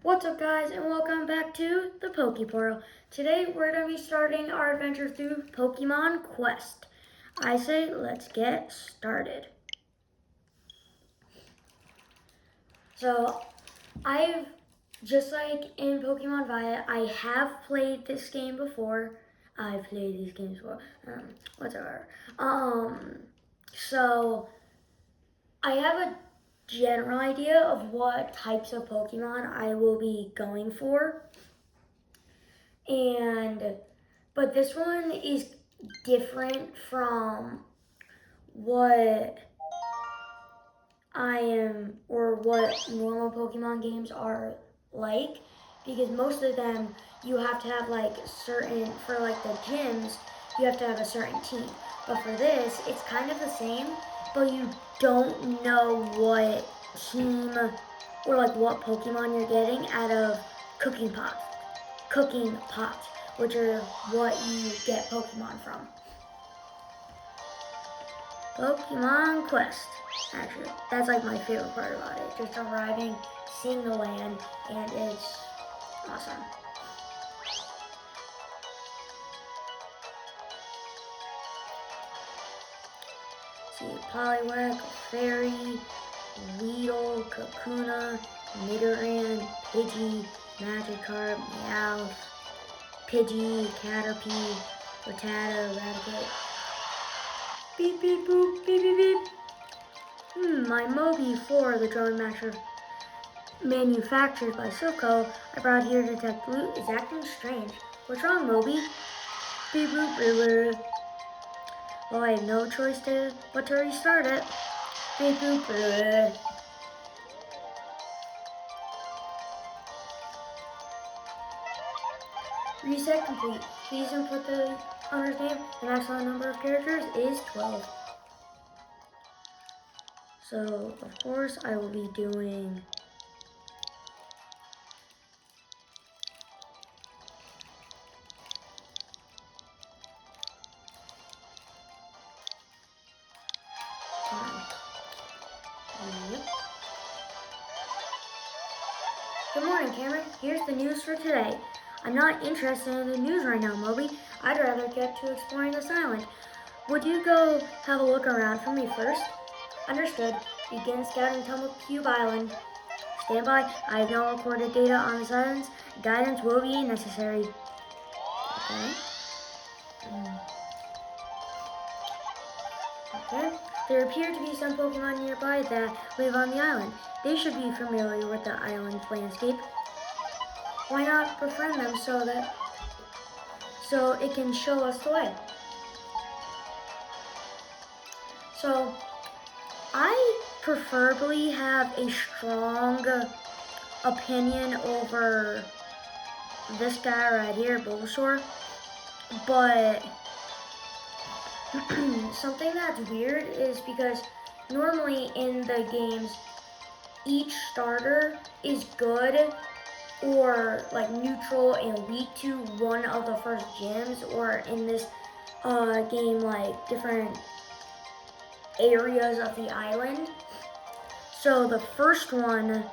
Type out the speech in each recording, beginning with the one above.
What's up guys and welcome back to the Pokeportal. Today we're going to be starting our adventure through Pokemon Quest. I say let's get started. So I've, just like in Pokemon Violet, I have played this game before. I've played these games before. Whatever. So I have a general idea of what types of Pokemon I will be going for. But this one is different from what I am or what normal Pokemon games are like, because most of them you have to have like certain, for like the gyms, you have to have a certain team. But for this, it's kind of the same, but you don't know what team or like what Pokemon you're getting out of cooking pots, which are what you get Pokemon from. Pokemon Quest. Actually, that's like my favorite part about it. Just arriving, seeing the land, and it's awesome. See, Poliwag, Fairy, Weedle, Kakuna, Nidoran, Pidgey, Magikarp, Meowth, Pidgey, Caterpie, Rattata, Raticate. Beep beep boop, beep beep beep. My Moby 4, the drone manufactured by Silco, I brought here to detect loot, is acting strange. What's wrong, Moby? Beep boop boop. Well, I have no choice but to restart it. Beep boop boop. Reset complete. Please input the owner's name. The maximum number of characters is 12. So, of course, I will be doing Good morning, Cameron. Here's the news for today. I'm not interested in the news right now, Moby. I'd rather get to exploring this island. Would you go have a look around for me first? Understood. Begin scouting Tumblecube Island. Stand by. I have no recorded data on this island. Guidance will be necessary. Okay. Okay. There appear to be some Pokemon nearby that live on the island. They should be familiar with the island's landscape. Why not befriend them so it can show us the way? So, I preferably have a strong opinion over this guy right here, Bulbasaur, but something that's weird is because normally in the games, each starter is good or like neutral and weak to one of the first gyms, or in this game, like different areas of the island. So the first one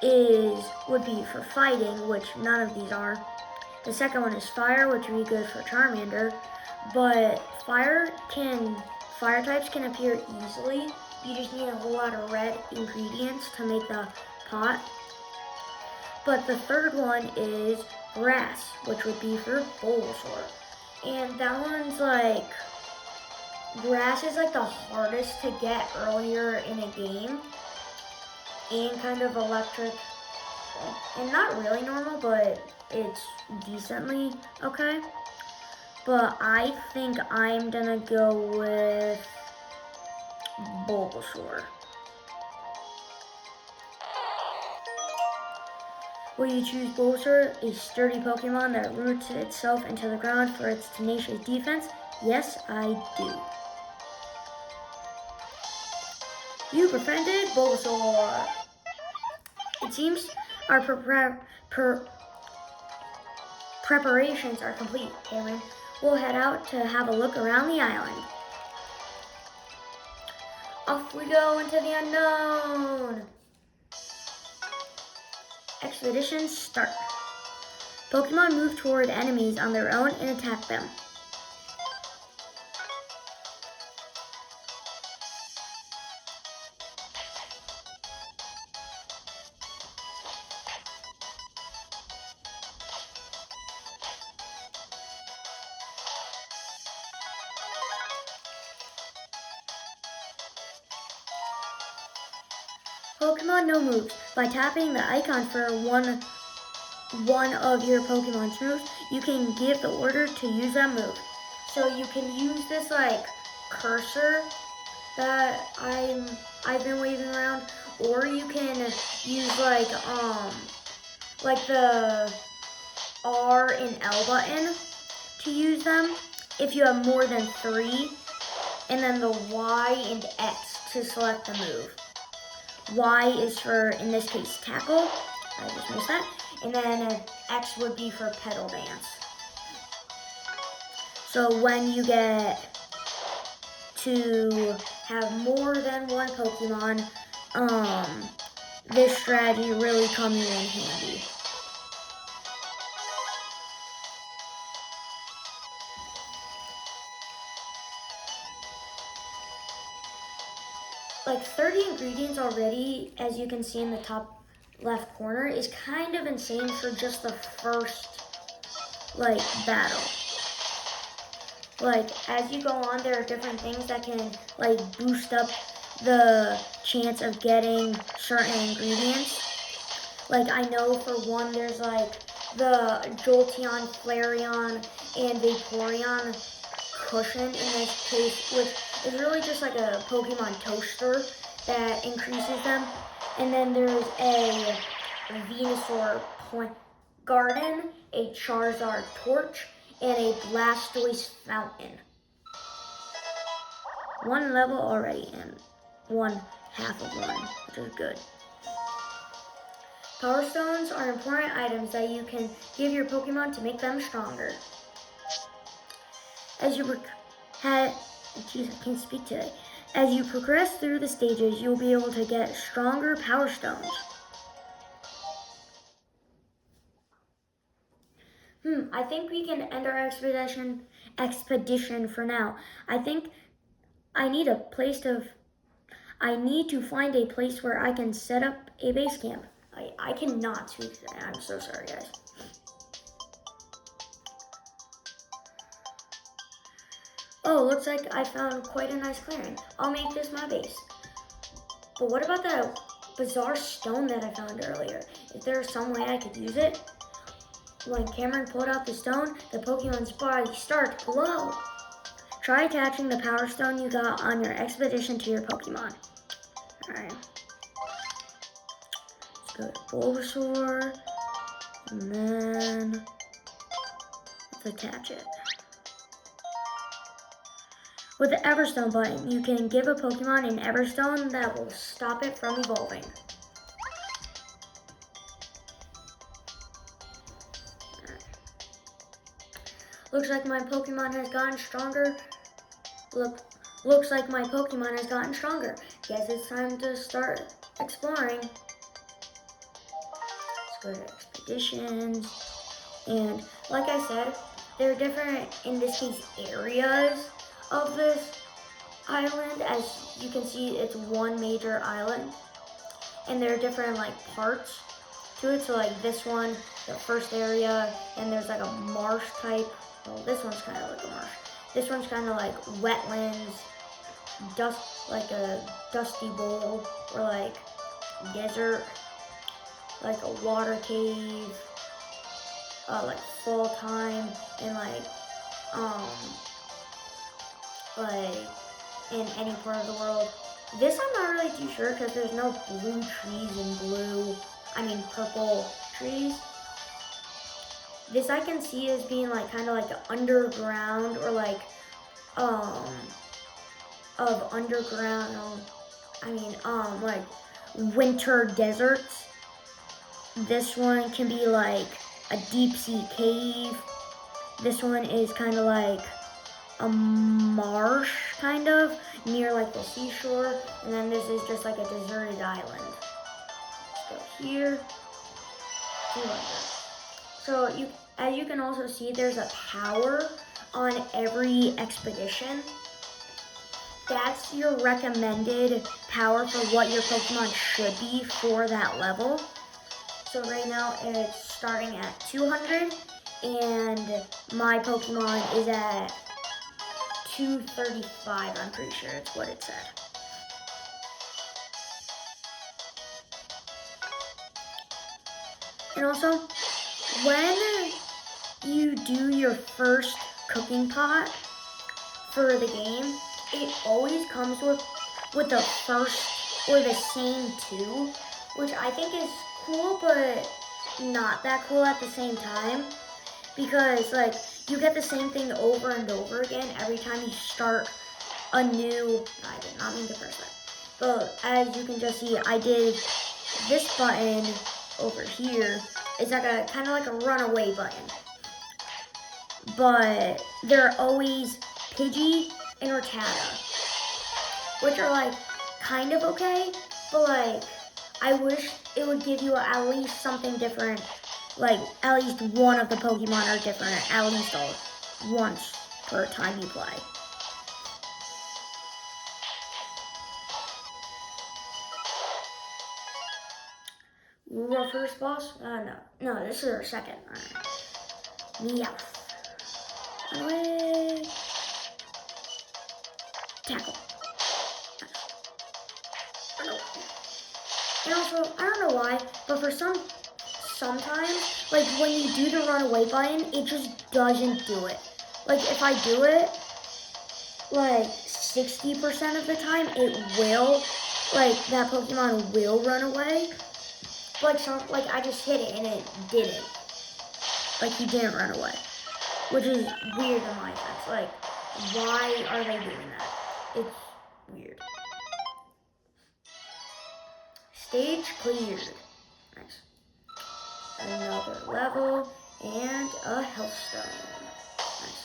would be for fighting, which none of these are. The second one is fire, which would be good for Charmander, but fire types can appear easily. You just need a whole lot of red ingredients to make the pot. But the third one is grass, which would be for Bulbasaur. And that one's like, grass is like the hardest to get earlier in a game. And kind of electric, and not really normal, but it's decently okay. But I think I'm gonna go with Bulbasaur. Will you choose Bulbasaur, a sturdy Pokemon that roots itself into the ground for its tenacious defense? Yes, I do. You befriended Bulbasaur. It seems our preparations are complete, Cameron. We'll head out to have a look around the island. Off we go into the unknown. Expedition start. Pokemon move toward enemies on their own and attack them. Pokemon no moves. By tapping the icon for one of your Pokemon's moves, you can give the order to use that move. So you can use this like cursor that I've been waving around, or you can use like the R and L button to use them if you have more than 3, and then the Y and X to select the move. Y is for, in this case, tackle. I just missed that. And then X would be for pedal dance. So when you get to have more than one Pokemon, this strategy really comes in handy. Like 30 ingredients already, as you can see in the top left corner, is kind of insane for just the first like battle. Like as you go on, there are different things that can like boost up the chance of getting certain ingredients. Like I know for one, there's like the Jolteon, Flareon, and Vaporeon cushion in this case, which is really just like a Pokemon toaster that increases them. And then there's a Venusaur garden, a Charizard torch, and a Blastoise fountain. One level already and one half of one, which is good. Power Stones are important items that you can give your Pokemon to make them stronger. As you I can't speak today. As you progress through the stages, you'll be able to get stronger Power Stones. I think we can end our expedition for now. I think I need to find a place where I can set up a base camp. I cannot speak today. I'm so sorry, guys. Oh, looks like I found quite a nice clearing. I'll make this my base. But what about that bizarre stone that I found earlier? Is there some way I could use it? When Cameron pulled out the stone, the Pokemon's body started to glow. Try attaching the Power Stone you got on your expedition to your Pokemon. Alright. Let's go to Bulbasaur. And then let's attach it. With the Everstone button, you can give a Pokemon an Everstone that will stop it from evolving. Looks like my Pokemon has gotten stronger. Looks like my Pokemon has gotten stronger. Guess it's time to start exploring. Let's go to expeditions. And like I said, there are different, in this case, areas of this island. As you can see, it's one major island. And there are different like parts to it. So like this one, the first area, and there's like a marsh type. Well, this one's kind of like a marsh. This one's kind of like wetlands, like a dusty bowl, or like desert, like a water cave, like fall time, and like in any part of the world. This I'm not really too sure because there's no blue trees and purple trees. This I can see as being like kind of like an underground, or like like winter deserts. This one can be like a deep sea cave. This one is kind of like a marsh, kind of near like the seashore, and then this is just like a deserted island. Let's go here. 200. So as you can also see, there's a power on every expedition. That's your recommended power for what your Pokemon should be for that level. So right now it's starting at 200 and my Pokemon is at 235, I'm pretty sure it's what it said. And also, when you do your first cooking pot for the game, it always comes with the first or the same two, which I think is cool, but not that cool at the same time. Because like you get the same thing over and over again every time you start a new, I did not mean to press that. But as you can just see, I did this button over here. It's like a kind of like a runaway button. But they're always Pidgey and Rattata, which are like kind of okay, but like I wish it would give you at least something different, like at least one of the Pokemon are different at least once per time you play. Our first boss? No, this is our second. Meowth. Away. Tackle. And also, I don't know why, but for sometimes, like when you do the runaway button, it just doesn't do it. Like if I do it, like 60% of the time, it will, like that Pokemon will run away. But like I just hit it and it didn't. Like he didn't run away, which is weird in my sense. Like, why are they doing that? It's weird. Stage cleared. Nice. Another level and a health stone. Nice.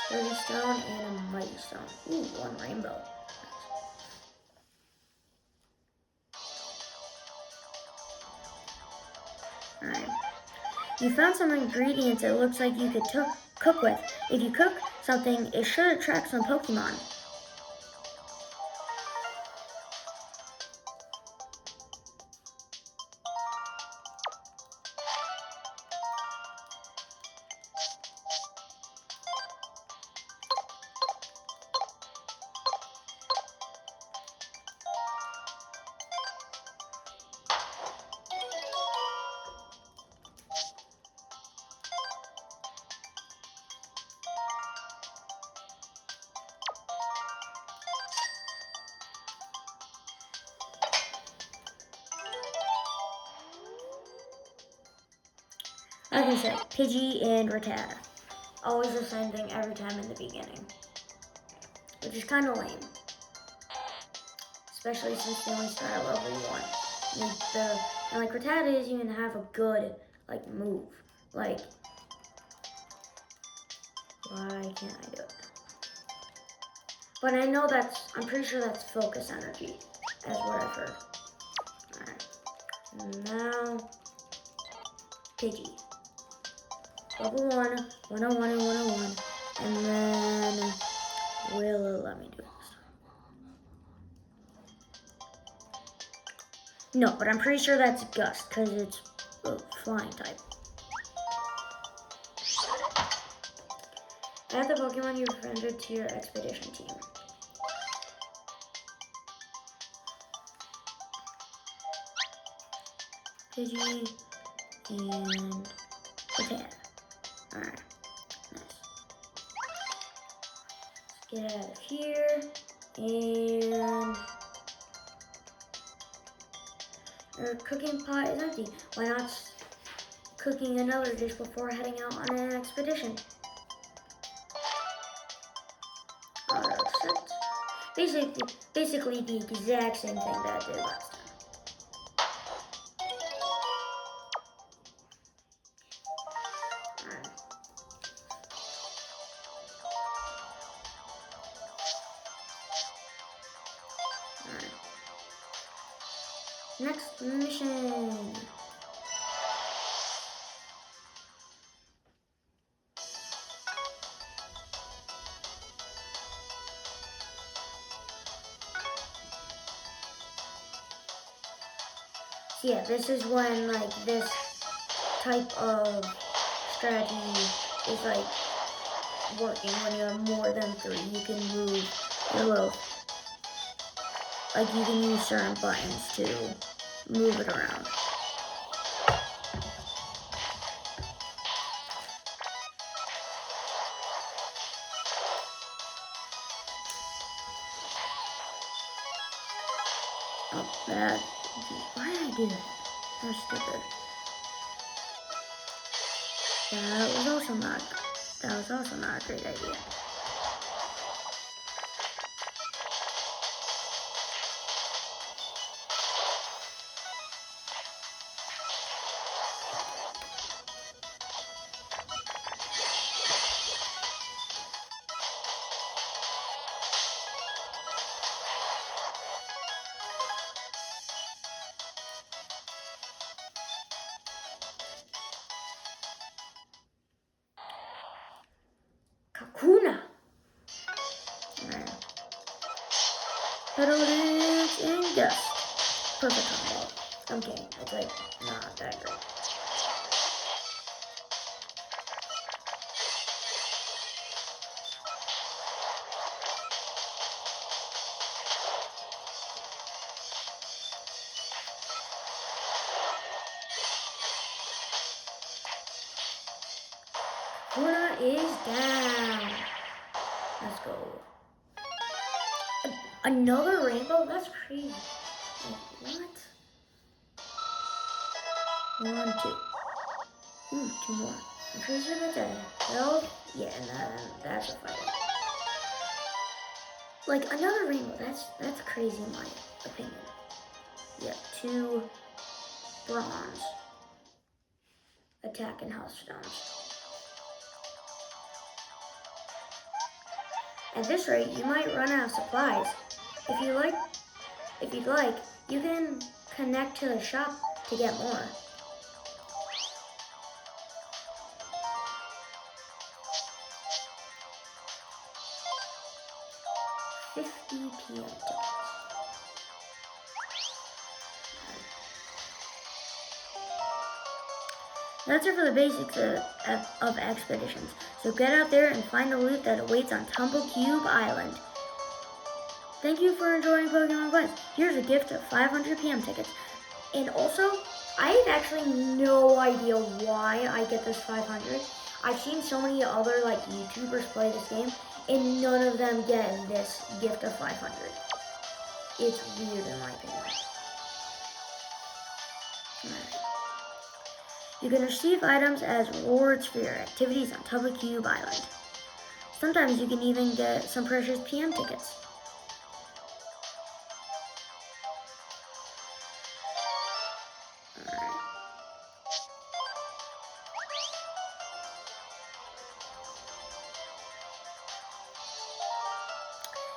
30 stone and a mighty stone. Ooh, one rainbow. Nice. Alright. You found some ingredients it looks like you could cook with. If you cook something, it should attract some Pokemon. Like I said, Pidgey and Rattata. Always the same thing every time in the beginning. Which is kind of lame. Especially since they only start at level 1. And like Rattata doesn't even have a good like move. Like, why can't I do it? But I know I'm pretty sure that's focus energy, as what I've heard. Alright. Now, Pidgey. Level 1, 101 and 101. And then, will it let me do this? No, but I'm pretty sure that's Gust, because it's a flying type. Add the Pokemon you befriended to your expedition team. Pidgey and Rattata. Alright, nice. Let's get out of here, and our cooking pot is empty. Why not cooking another dish before heading out on an expedition? Set. Basically the exact same thing that I did last time. Next mission. So yeah, this is when like this type of strategy is like working. When you have more than 3, you can move your little, like you can use certain buttons to move it around. Oh, that, why did I do that? That was stupid. That was also not a great idea. Kakuna! Alright. Pedal dance and gust. Perfect combo. I'm kidding. It's like not that great. Kakuna is down. Let's go. Another rainbow? That's crazy. Like, what? 1, 2. 2 more. Increasing the health. Yeah, and that's a fight. Like another rainbow. That's crazy in my opinion. Yeah, 2 bronze. Attack and health stones. At this rate, you might run out of supplies. If you'd like, you can connect to the shop to get more. 50 PM. That's it for the basics of expeditions. So get out there and find the loot that awaits on Tumblecube Island. Thank you for enjoying Pokemon Quest. Here's a gift of 500 PM tickets. And also, I have actually no idea why I get this 500. I've seen so many other like YouTubers play this game, and none of them get this gift of 500. It's weird in my opinion. Alright. You can receive items as rewards for your activities on Tumblecube Island. Sometimes you can even get some precious PM tickets. Alright.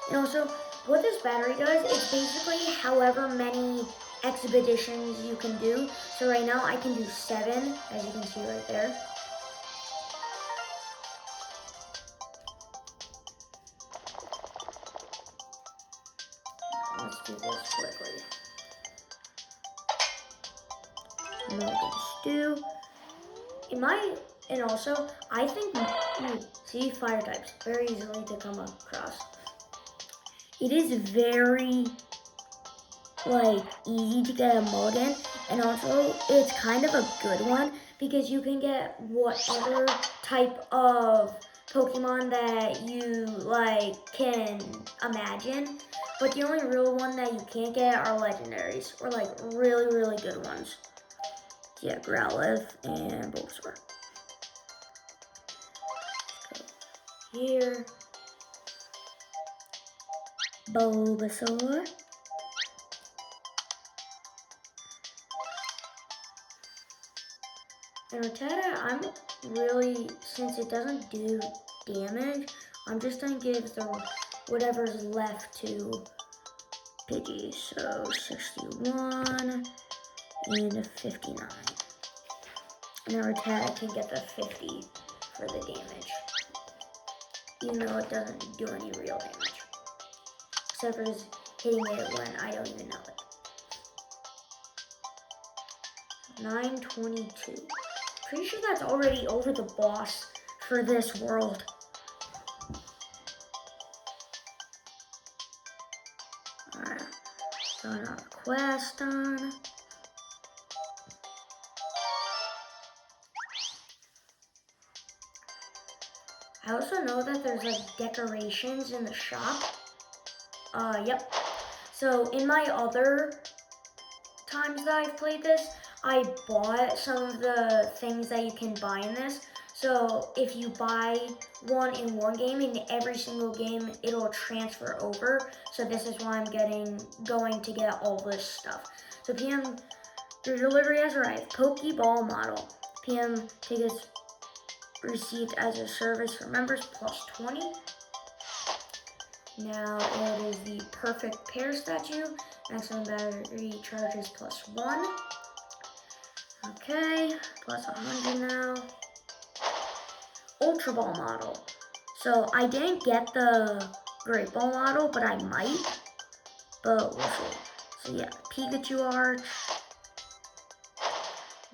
And also, what this battery does is basically however many expeditions you can do. So right now I can do 7, as you can see right there. Let's do this quickly. Milk and stew. And also, I think, see, fire types, very easily to come across. It is very like easy to get a mode in, and also it's kind of a good one because you can get whatever type of Pokemon that you like can imagine, but the only real one that you can't get are legendaries or like really good ones. Yeah, Growlithe and Bulbasaur. Here, Bulbasaur. And Rattata, I'm really, since it doesn't do damage, I'm just gonna give the whatever's left to Pidgey, so 61 and 59. And our attack can get the 50 for the damage, even though it doesn't do any real damage, except for just hitting it when I don't even know it. 922. Pretty sure that's already over the boss for this world. Alright, got another quest done. I also know that there's like decorations in the shop. Yep. So in my other times that I've played this, I bought some of the things that you can buy in this. So if you buy one in one game, in every single game, it'll transfer over. So this is why I'm going to get all this stuff. So PM, your delivery has arrived. Pokeball model. PM tickets received as a service for members plus 20. Now it is the perfect pair statue. Maximum battery charges plus 1. Okay, plus 100 now. Ultra Ball model. So I didn't get the Great Ball model, but I might. But we'll see. So yeah, Pikachu Arch.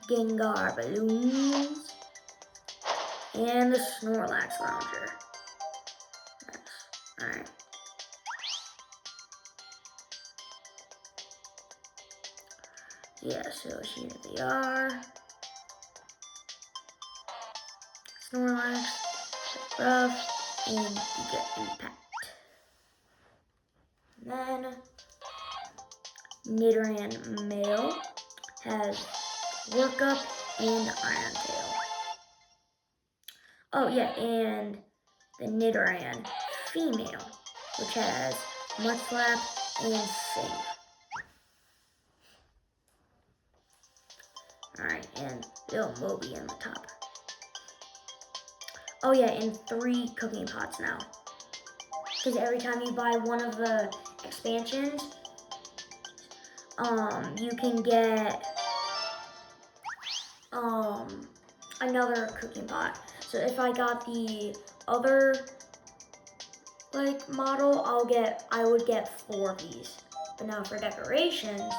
Gengar Balloons. And the Snorlax Lounger. Nice. Alright. Yeah, so here they are. Snorlax, Buff, and Giga Impact. And then Nidoran Male has Workup and Iron Tail. Oh yeah, and the Nidoran Female, which has Mudslap and Sing. Alright, and little Moby in the top. Oh yeah, and 3 cooking pots now. Because every time you buy one of the expansions, you can get another cooking pot. So if I got the other model, I would get 4 of these. But now for decorations,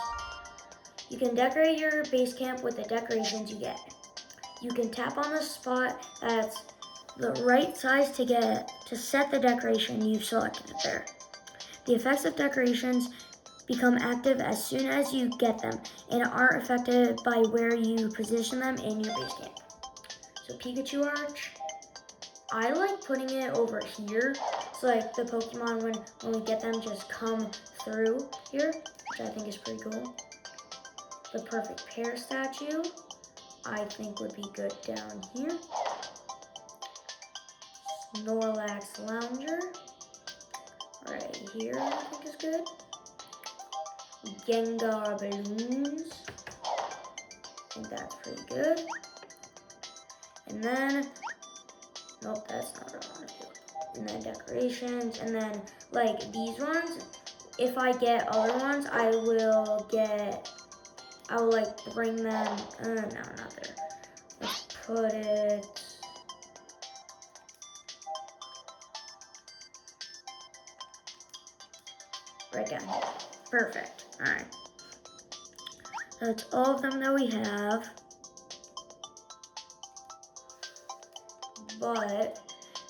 you can decorate your base camp with the decorations you get. You can tap on the spot that's the right size to set the decoration you've selected there. The effects of decorations become active as soon as you get them and aren't affected by where you position them in your base camp. So Pikachu Arch, I like putting it over here, so like the Pokemon when we get them just come through here, which I think is pretty cool. The perfect pair statue, I think would be good down here. Snorlax Lounger, right here I think is good. Gengar Balloons, I think that's pretty good. And then, nope, that's not what I want to do. And then decorations, and then like these ones, if I get other ones, I will like bring them, no, not there. Let's put it, right down here. Perfect, all right. That's all of them that we have. But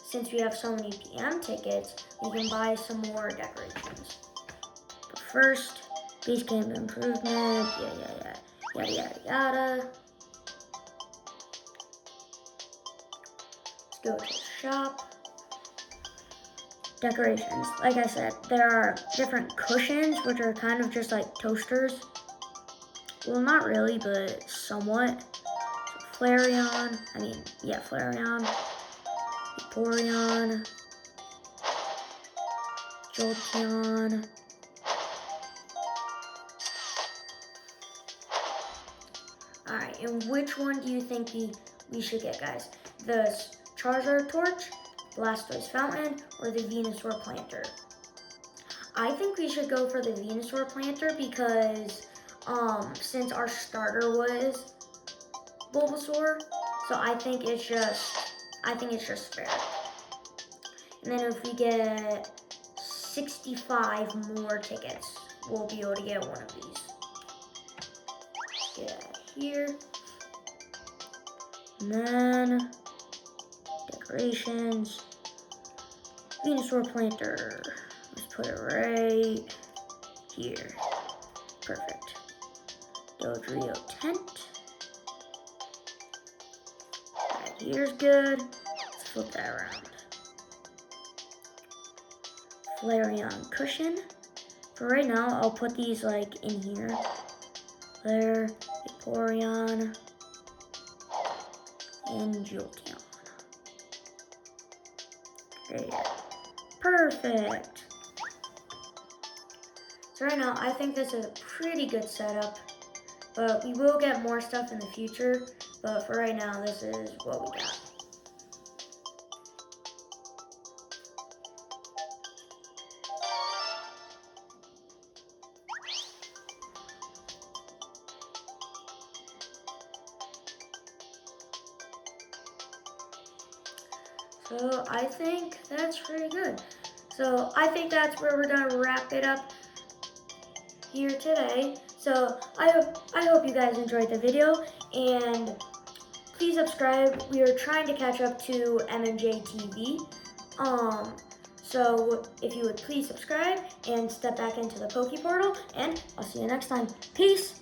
since we have so many PM tickets, we can buy some more decorations. But first, base camp improvement, yada yada. Let's go to the shop. Decorations. Like I said, there are different cushions, which are kind of just like toasters. Well, not really, but somewhat. So Flareon, Vaporeon, Jolteon, alright, and which one do you think we should get, guys? The Charizard Torch, Blastoise Fountain, or the Venusaur Planter? I think we should go for the Venusaur planter because since our starter was Bulbasaur, so I think it's just fair. And then if we get 65 more tickets, we'll be able to get one of these. Get out of here. And then decorations. Venusaur planter. Let's put it right here. Perfect. Dodrio tent. Right here's good. Let's flip that around. Flareon cushion. For right now, I'll put these like in here. There, Vaporeon, and Jolteon. There. Perfect. So right now, I think this is a pretty good setup, but we will get more stuff in the future. But for right now, this is what we got. So I think that's pretty good. So I think that's where we're gonna wrap it up here today. So I hope you guys enjoyed the video, and please subscribe. We are trying to catch up to MMJ TV. So if you would please subscribe and step back into the Poke Portal, and I'll see you next time. Peace.